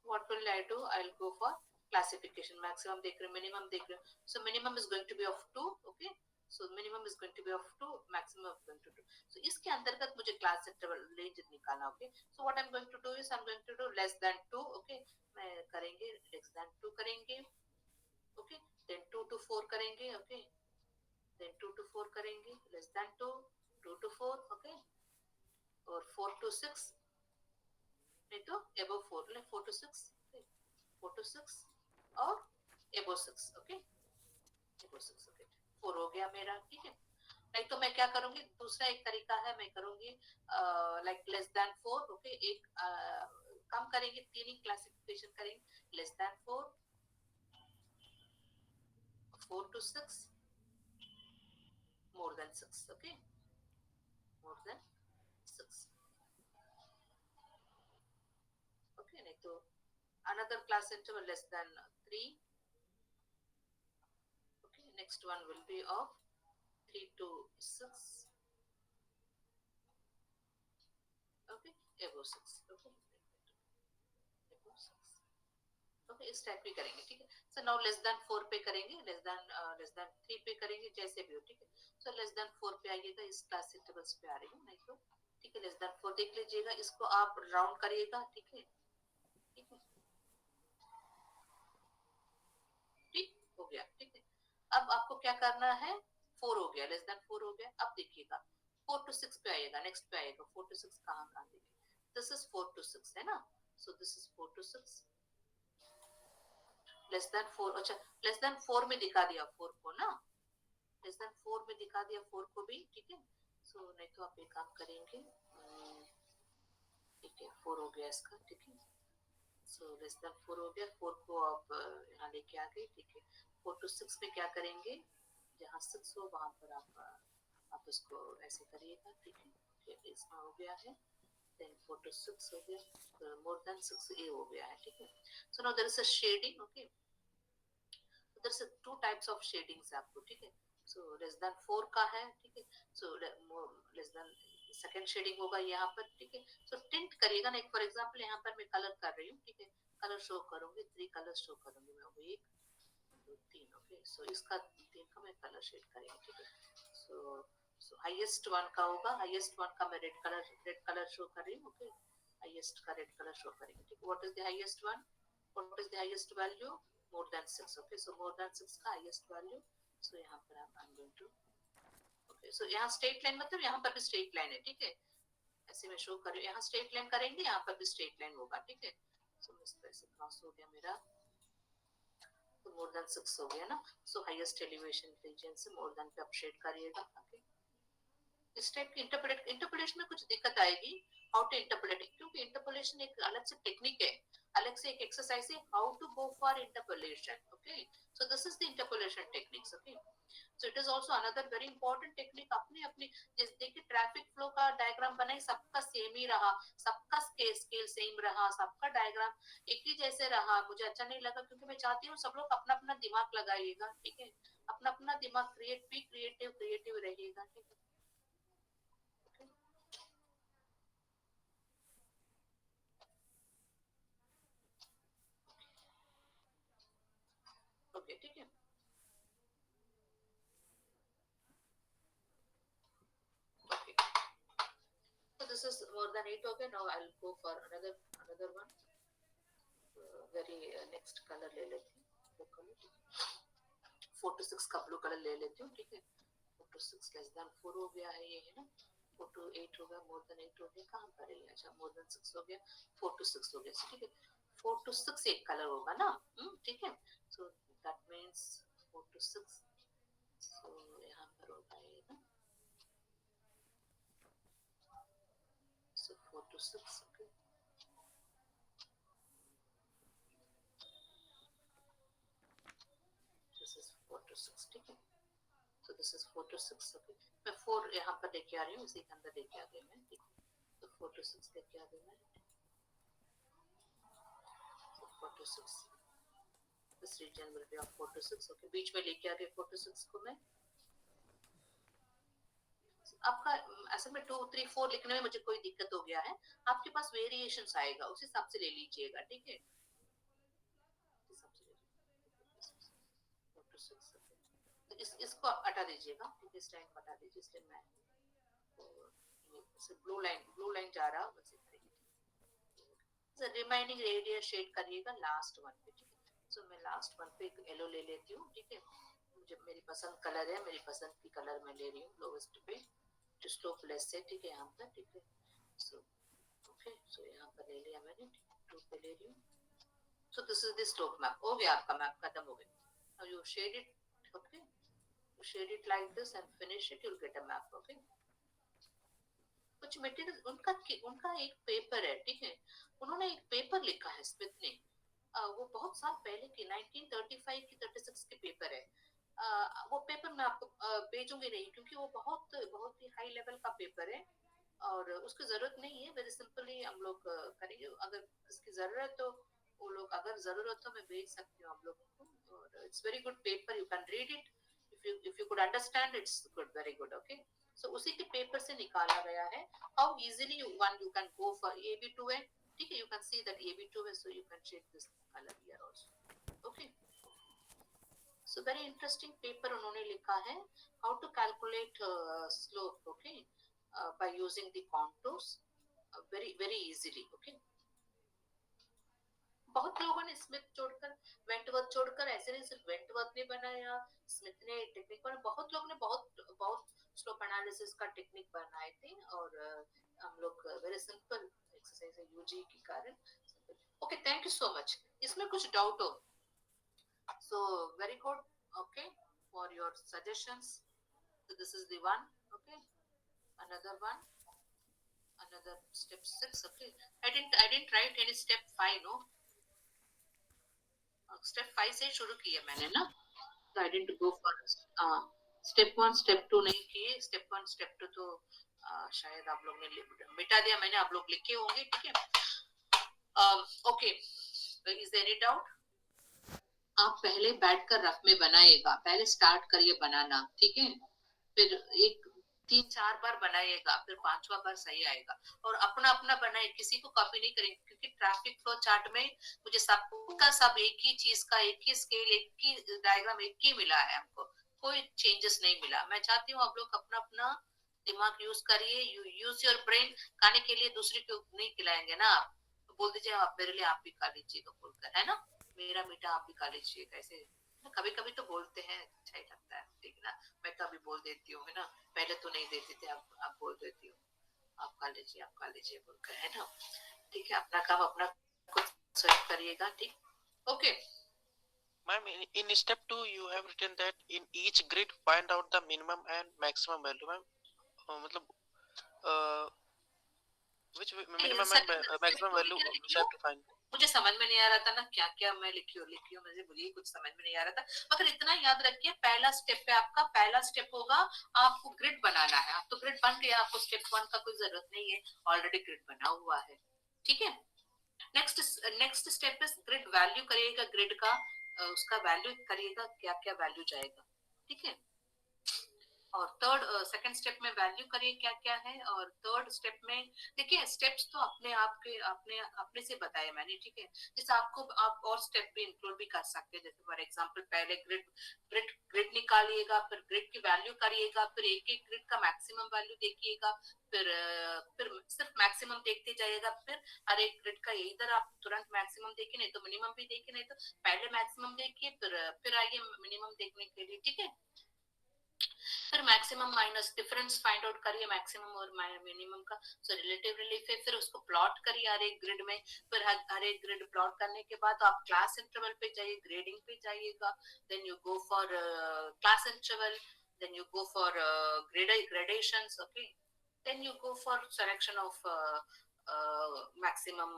What will I do? I'll go for classification. Maximum देख रहे हो. Minimum देख रहे हो. So minimum is going to be of 2. Okay. So minimum is going to be of 2. Maximum is going to 2. So इसके अंतर्गत मुझे class interval range निकालना. Okay. So what I'm going to do is I'm going to do less than 2. Okay. मैं करेंगे less than 2 करेंगे. Okay. Then 2 to 4 करेंगे. Okay. Then 2 to 4 करेंगे. Less than 2. 2 to 4. Okay. और 4 to 6. नहीं तो above 4. 4 to 6. 4 to 6 और above 6. Okay. above 6. Okay. 4 हो गया मेरा. ठीक है. नहीं तो मैं क्या करूंगी. दूसरा एक तरीका है. मैं करूंगी लाइक लेस देन 4. ओके. एक कम करेंगे. 3 ही क्लासिफिकेशन करेंगे. Less than 4. 4 to 6. more than 6. Okay. more than 6. Okay. नहीं तो another class interval less than 3. Okay. Next one will be of 3 to 6. Okay. above 6. Okay. above 6. Okay. इस type की करेंगे. ठीक है. So now less than 4 पे करेंगे. less than 3 पे करेंगे. जैसे भी हो. ठीक है. So less than 4 पे आइएगा. इस क्लास इंटरवल्स पे आ रही हूँ. नहीं तो ठीक है. less than 4 देख लीजिएगा. इसको आप राउंड करिएगा. ठीक है. ठीक है. ठीक हो गया. ठीक है. अब आपको क्या करना है. 4 हो गया. लेस देन 4 हो गया. अब देखिएगा 4 to 6 पे आएगा. नेक्स्ट पे आएगा. 4 to 6 कहाँ कहाँ देखिए. दिस इज 4 to 6 है ना. सो this is 4 to 6. Less than 4, अच्छा लेस देन 4 में दिखा दिया 4 को ना, लेस देन 4 में दिखा दिया 4 को भी, ठीक है। सो नहीं तो आप एक काम करेंगे, ठीक है 4 हो गया इसका, ठीक है। सो लेस देन 4 हो गया, 4 को आप यहाँ लेके आ गए, ठीक है। 4 to 6 में क्या करेंगे, जहाँ 6 हो वहां पर आप उसको ऐसे करिएगा, ठीक है। फिर इसमें हो गया है, then 4 to 6 हो गया, more than 6 a हो गया है, ठीक है। So now there is a shading, okay, there is a two types of shadings आपको, ठीक है। So less than 4 का है, ठीक है। So less than second shading होगा यहाँ पर, ठीक है। So टिंट करिएगा ना, फॉर एग्जांपल यहाँ पर मैं कलर कर रही हूँ, ठीक है। कलर शो करूंगी, 3 कलर शो करूंगी मैं, वो 1 2 3, ओके। सो इसका 3 का मैं कलर शेड करेंगे, ठीक है। सो हाईएस्ट वन का होगा, हाईएस्ट वन का मैं रेड कलर शो कर रही हूँ, ओके। हाईएस्ट का रेड कलर शो करेंगे, ठीक है। What is the highest one, what is the highest value, more than 6, okay. So more than 6 का हाईएस्ट वैल्यू, सो यहाँ पर I am going to, okay. So यहाँ स्ट्रेट लाइन, मतलब यहाँ पर भी स्ट्रेट लाइन है, ठीक है। ऐसे में शो कर रही हूँ, यहाँ स्ट्रेट लाइन करेंगे, यहाँ पर भी स्ट्रेट लाइन होगा, ठीक है। सो इस तरह से क्रॉस हो गया मेरा, तो मोर देन 6 हो गया ना। सो हाईएस्ट एलिवेशन रीजन से मोर देन पे आप शेड करिएगा, ओके। इस टाइप की इंटरपोलेशन में कुछ दिक्कत आएगी, हाउ टू इंटरपोलेट, क्योंकि इंटरपोलेशन एक अलग से टेक्निक है, अलग से एक एक्सरसाइज है, how to go for interpolation, okay. So this is the interpolation techniques, okay. So it is also another very important technique. अपनी अपनी देखिए ट्रैफिक फ्लो का डायग्राम बनाई, सबका सेम ही रहा, सबका स्केल सेम रहा, सबका डायग्राम एक ही जैसे रहा, मुझे अच्छा नहीं लगा, क्योंकि मैं चाहती हूँ सब लोग अपना अपना दिमाग लगाइएगा, ठीक है। अपना अपना दिमाग क्रिएटिव रहिएगा, ठीक है। ओके, ठीक है। Okay, so this is more than 8, okay। Now I'll go for another one, very next color ले लेती हूँ, 4 to 6 का ब्लू कलर ले लेती हूँ, ठीक है। 4 to 6 लेस देन 4 हो गया है, ये है ना। 4 to 8 हो गया, मोर देन 8 हो गया, कहाँ पर है, अच्छा मोर देन 6 हो गया, 4 to 6 हो गया, ठीक है। 4 to 6 एक कलर होगा ना, ठीक है। सो दैट मीन्स 4 to 6, सो यहाँ पर होगा ये ना, सो 4 to 6, okay। This is 4 to 6, ठीक है। So this is 4 to 6, okay। मैं 4 यहाँ पर लेके आ रही हूँ, इसी के अंदर लेके आ गई मैं, ठीक है। तो 4 to 6 लेके आ गई मैं, so 4 to 6, this region will be of 4 to 6, okay। बीच में लेके आ गई 4 to 6 को मैं। आपका असल में 2 3 4 लिखने में मुझे कोई दिक्कत हो गया है, आपके पास वेरिएशंस आएगा, उस हिसाब से ले लीजिएगा, ठीक है। इसको हटा दीजिएगा, ठीक है। इस लाइन को हटा दीजिए, इसलिए मैं ब्लू लाइन जा रहा, वैसे करेंगे। रिमाइनिंग रेडियस शेड करिएगा लास्ट वन पे, ठीक है। सो मैं लास्ट वन पे एक येलो ले लेती हूँ, ठीक है। मुझे मेरी पसंद कलर है, मेरी पसंद की कलर मैं ले रही हूँ, लोवेस्ट पे जो स्लोप लेस है, ठीक है, यहाँ पर, ठीक है। सो ओके, सो यहाँ पर ले लिया मैंने, 2 पे ले रही हूँ। So this is the slope map, हो गया आपका मैप, खत्म हो गया। Now you shade it, okay. You shade it like this and finish it, you'll get a map, okay। कुछ मटेरियल उनका एक पेपर है, ठीक है। उन्होंने एक पेपर लिखा है स्मिथ ने, वो बहुत साल पहले की 1935 की 36 के पेपर है। वो पेपर मैं आपको भेजूंगी नहीं, क्योंकि वो बहुत बहुत ही हाई लेवल का पेपर है, और उसकी जरूरत नहीं है, वेरी सिंपली हम लोग करेंगे। अगर इसकी जरूरत तो वो लोग, अगर जरूरत तो मैं भेज सकती हूँ आप लोगों को, और it's very good paper, you can read it, if you could understand, it's good, very good, okay। So उसी के पेपर से निकाला गया है, how easily you can go for AB2 है, ठीक है। You can see that AB2 है, so you can check this color here also, okay। So very interesting paper उन्होंने लिखा है, how to calculate slope, okay, by using the contours, very very easily, okay। बहुत लोगों ने Smith छोड़कर, Wentworth छोड़कर, ऐसे नहीं सिर्फ वेंटवर्थ ने बनाया, स्मिथ ने टेक्निक बनाया, बहुत लोग ने बहुत बहुत स्लोप एनालिसिस का टेक्निक बनाए थे, और हम लोग वेरी सिंपल एक्सरसाइज है यूजी के कारण। Okay, thank you so much. इसमें कुछ डाउट हो So very good. Okay, for your suggestions. So this is the one. Okay, another one, another step 6. Okay, I didn't write any step 5. No, step 5 से शुरू किया मैंने ना. So I didn't go for step 1 step 2 नहीं किए. step 1 step 2 तो शायद आप लोग ने मिटा दिया मैंने. आप लोग लिखे होंगे. ठीक है. Okay, is there any doubt? आप पहले बैठकर रफ में बनाइएगा. पहले स्टार्ट करिए बनाना. ठीक है, फिर एक 3-4 बार बनाइएगा, फिर 5वां बार सही आएगा. और अपना अपना बनाए, किसी को कॉपी नहीं करेंगे, क्योंकि ट्रैफिक फ्लो चार्ट में मुझे सबका सब एक ही चीज का, एक ही स्केल, एक ही डायग्राम, एक ही मिला है हमको. कोई चेंजेस नहीं मिला. मैं चाहती हूँ आप लोग अपना अपना दिमाग यूज करिए. Use your brain. खाने के लिए दूसरे को नहीं खिलाएंगे ना आप. तो बोल दीजिए आप मेरे लिए आप भी खा लीजिएगा बोलकर, है ना. मेरा मीठा आप भी खा लीजिएगा. ऐसे कभी कभी तो बोलते हैं, अच्छा ही लगता है. ठीक है ना. मैं तो अभी बोल देती हूँ, है ना. पहले तो नहीं देती थी, अब बोल देती हूँ. आप खा लीजिए बोलकर, है ना. ठीक है, अपना काम अपना खुद स्वयं करिएगा. ठीक. Okay. Ma'am, in step 2, you have written that in each grid find out the minimum and maximum value. Ma'am, मतलब which minimum and maximum value we have to find? मुझे समझ में नहीं आ रहा था ना क्या क्या मैं लिखी हूँ. मुझे कुछ समझ में नहीं आ रहा था. मगर इतना याद रखिए, पहला स्टेप पे आपका पहला स्टेप होगा, आपको ग्रिड बनाना है. आप तो ग्रिड बन गया, आपको स्टेप 1 का कोई जरूरत नहीं है, ऑलरेडी ग्रिड बना हुआ है. ठीक है. Next step is grid value करिएगा. ग्रिड का उसका वैल्यू करिएगा, क्या क्या वैल्यू जाएगा. ठीक है. और थर्ड सेकंड स्टेप में वैल्यू करिए क्या क्या है. और थर्ड स्टेप में देखिए, स्टेप्स तो अपने आप के अपने अपने से बताए मैंने. ठीक है. जैसे आपको आप और स्टेप भी इंक्लूड भी कर सकते हैं. जैसे फॉर एग्जांपल पहले ग्रिड ग्रिड ग्रिड निकालिएगा, फिर ग्रिड की वैल्यू करिएगा, फिर एक एक ग्रिड का मैक्सिमम वैल्यू देखिएगा, फिर सिर्फ मैक्सिमम देखते जाइएगा. फिर हर एक ग्रिड का इधर आप तुरंत मैक्सिमम देखिए, नहीं तो मिनिमम भी देखिए, नहीं तो पहले मैक्सिमम देखिए, फिर आइए मिनिमम देखने के लिए. ठीक है. फिर maximum minus difference find out करिए मैक्सिमम और मिनिमम का. सो रिलेटिव रिलीफ है. फिर उसको प्लॉट करिए हर एक ग्रिड में. फिर हर एक ग्रिड प्लॉट करने के बाद आप क्लास इंटरवल पे जाइए, ग्रेडिंग पे जाइएगा. Then you go for class interval. then you go for gradations. Okay, then you go for selection of maximum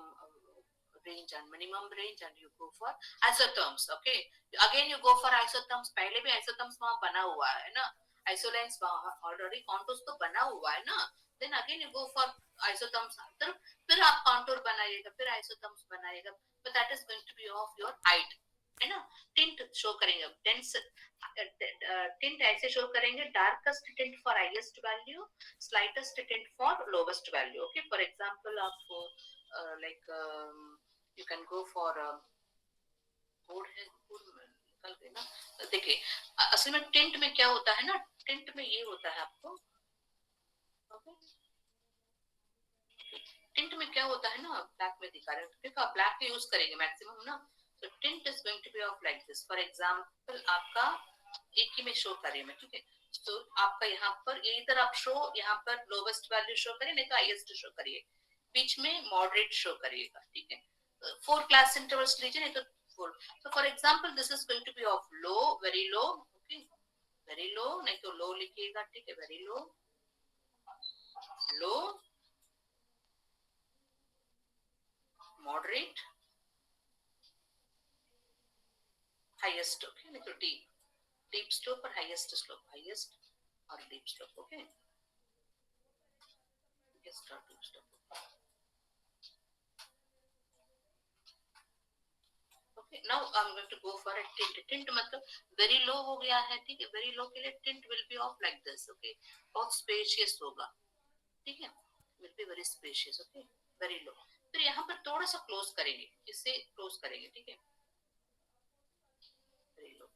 range and minimum range, and you go for isotherms. Okay, again you go for isotherms. पहले भी isotherms वहां बना हुआ है ना. आइसोलेंस already contours तो बना हुआ है ना. Then again you go for isotherms. फिर आप कॉन्टूर बनाइएगा, फिर आइसोथर्म्स बनाइएगा. But that is going to be of your height, है ना. टिंट शो करेंगे. टिंट ऐसे शो करेंगे, darkest tint for highest value, slightest tint for lowest value. Okay, for example आपको like you can go for board है, board निकल गए ना. देखिए, असल में टिंट में क्या होता है ना, टिंट में ये होता है आपको. ओके, टिंट में क्या होता है ना, ब्लैक में दिखा रहे हैं. देखो आप ब्लैक यूज करेंगे मैक्सिमम ना. तो tint is going to be of like this. For example आपका एक ही में शो करिए मैं. ठीक है. तो आपका यहाँ पर इधर आप शो, यहाँ पर लोवेस्ट वैल्यू शो करिए, नहीं तो हाईएस्ट शो करिए. बीच में मॉडरेट शो करिएगा. ठीक है. 4 क्लास इंटरवल्स लीजिए, नहीं तो 4. So for example, this is going to be of low, very low. Okay, very low, नहीं तो low लिखिएगा. ठीक है, very low, low, moderate, highest. Okay, नहीं तो deep. Deep slope और highest slope. Highest और deep slope. Okay, highest और deep slope. Okay, now I'm going to go for a tint. Tint मतलब very low हो गया है. ठीक है, very low के लिए tint will be of like this. Okay, बहुत spacious होगा. ठीक है, will be very spacious. Okay, very low. फिर यहाँ पर थोड़ा सा क्लोज करेंगे, इससे क्लोज करेंगे. ठीक है, very low.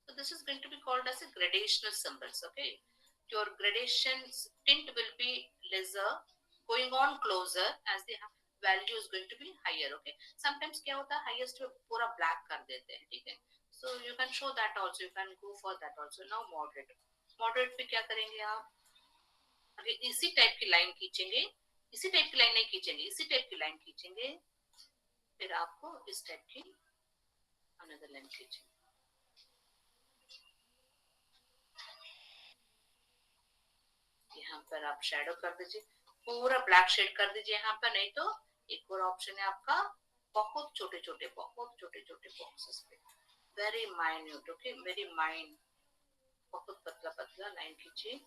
So this is going to be called as a gradational symbols. Okay, your gradation tint will be lesser, going on closer as the value is going to be higher. Okay, sometimes क्या होता है, highest में पूरा black कर देते हैं. ठीक है, so you can show that also, you can go for that also. Now moderate. Moderate पे क्या करेंगे आप, अगर इसी टाइप की लाइन खींचेंगे, इसी टाइप की लाइन नहीं खींचेंगे, इसी टाइप की लाइन खींचेंगे. फिर आपको इस टाइप की अनदर लाइन कीजिए, यहाँ पर आप शेडो कर दीजिए, पूरा ब्लैक शेड कर दीजिए यहाँ पर, नहीं तो एक और ऑप्शन है आपका, बहुत छोटे छोटे बॉक्सेस पे, very minute, okay, very mine, बहुत पतला पतला लाइन खींचिए,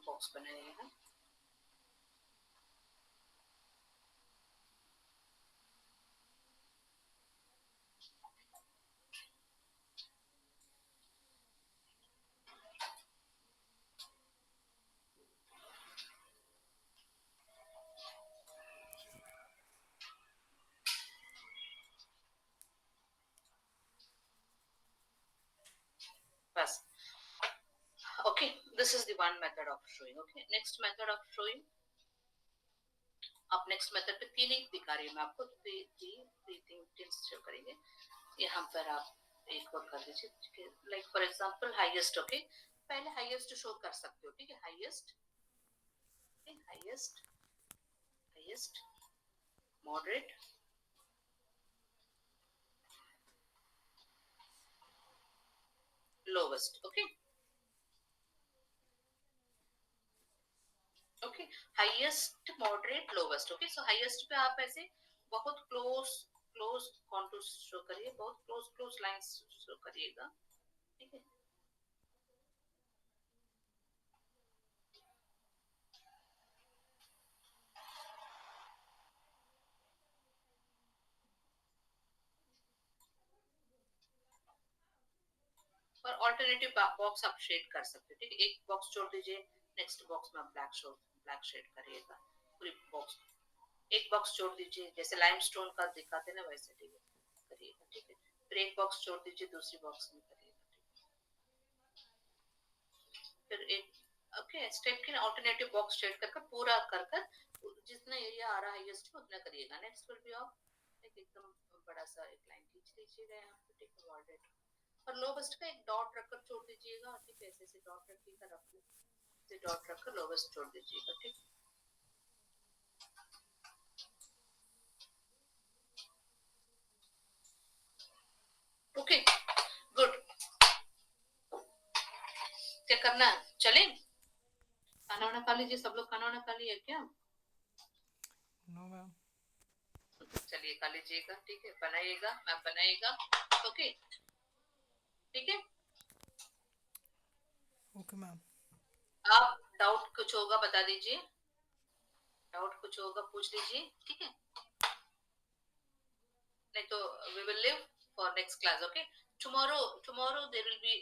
बॉक्स बनाइएगा। बस, okay, this is the one method of showing, okay, next method of showing, आप नेक्स्ट मेथड पे तीन ही दिखा रही हूँ मैं आपको, तीन शो करेंगे, यहाँ पर आप एक और कर दीजिए, like for example highest, okay, पहले हाईएस्ट शो कर सकते हो, ठीक है, highest, highest, highest, moderate, lowest, okay, okay, highest, moderate, lowest, okay, सो हाईएस्ट पे आप ऐसे बहुत क्लोज कॉन्टूर शो करिए, बहुत क्लोज लाइंस शो करिएगा, ठीक है, और ऑल्टरनेटिव बॉक्स आप शेड कर सकते हो, ठीक है, एक बॉक्स छोड़ दीजिए, नेक्स्ट बॉक्स में आप ब्लैक शेड करिएगा, पूरी बॉक्स, एक बॉक्स छोड़ दीजिए, जैसे लाइमस्टोन का दिखाते ना वैसे, ठीक है, करिएगा, ठीक है, फिर एक बॉक्स छोड़ दीजिए, दूसरी बॉक्स में करिएगा, फिर एक, ओके, स्टेप की ऑल्टरनेटिव बॉक्स शेड कर पूरा कर जितना एरिया आ रहा है हाईएस्ट में उतना करिएगा, नेक्स्ट विल बी ऑफ एकदम बड़ा सा एक लाइन खींच लीजिएगा यहाँ पे, ठीक है, मॉडरेट, और लोवेस्ट का एक डॉट रखकर छोड़ दीजिएगा, ठीक है, ऐसे डॉट रखिएगा, ऐसे डॉट रखकर लोवेस्ट छोड़ दीजिएगा, ठीक, ओके, गुड, क्या करना है, चलें, खाना वाना खा लीजिए, सब लोग खाना वाना खा लिया क्या? No ma'am. चलिए खा लीजिएगा, ठीक है, बनाइएगा, मैम बनाइएगा, ओके, ठीक है, ओके मैम। आप डाउट कुछ होगा बता दीजिए, डाउट कुछ होगा पूछ लीजिए, ठीक है, नहीं तो we will leave for next class, okay, tomorrow there will be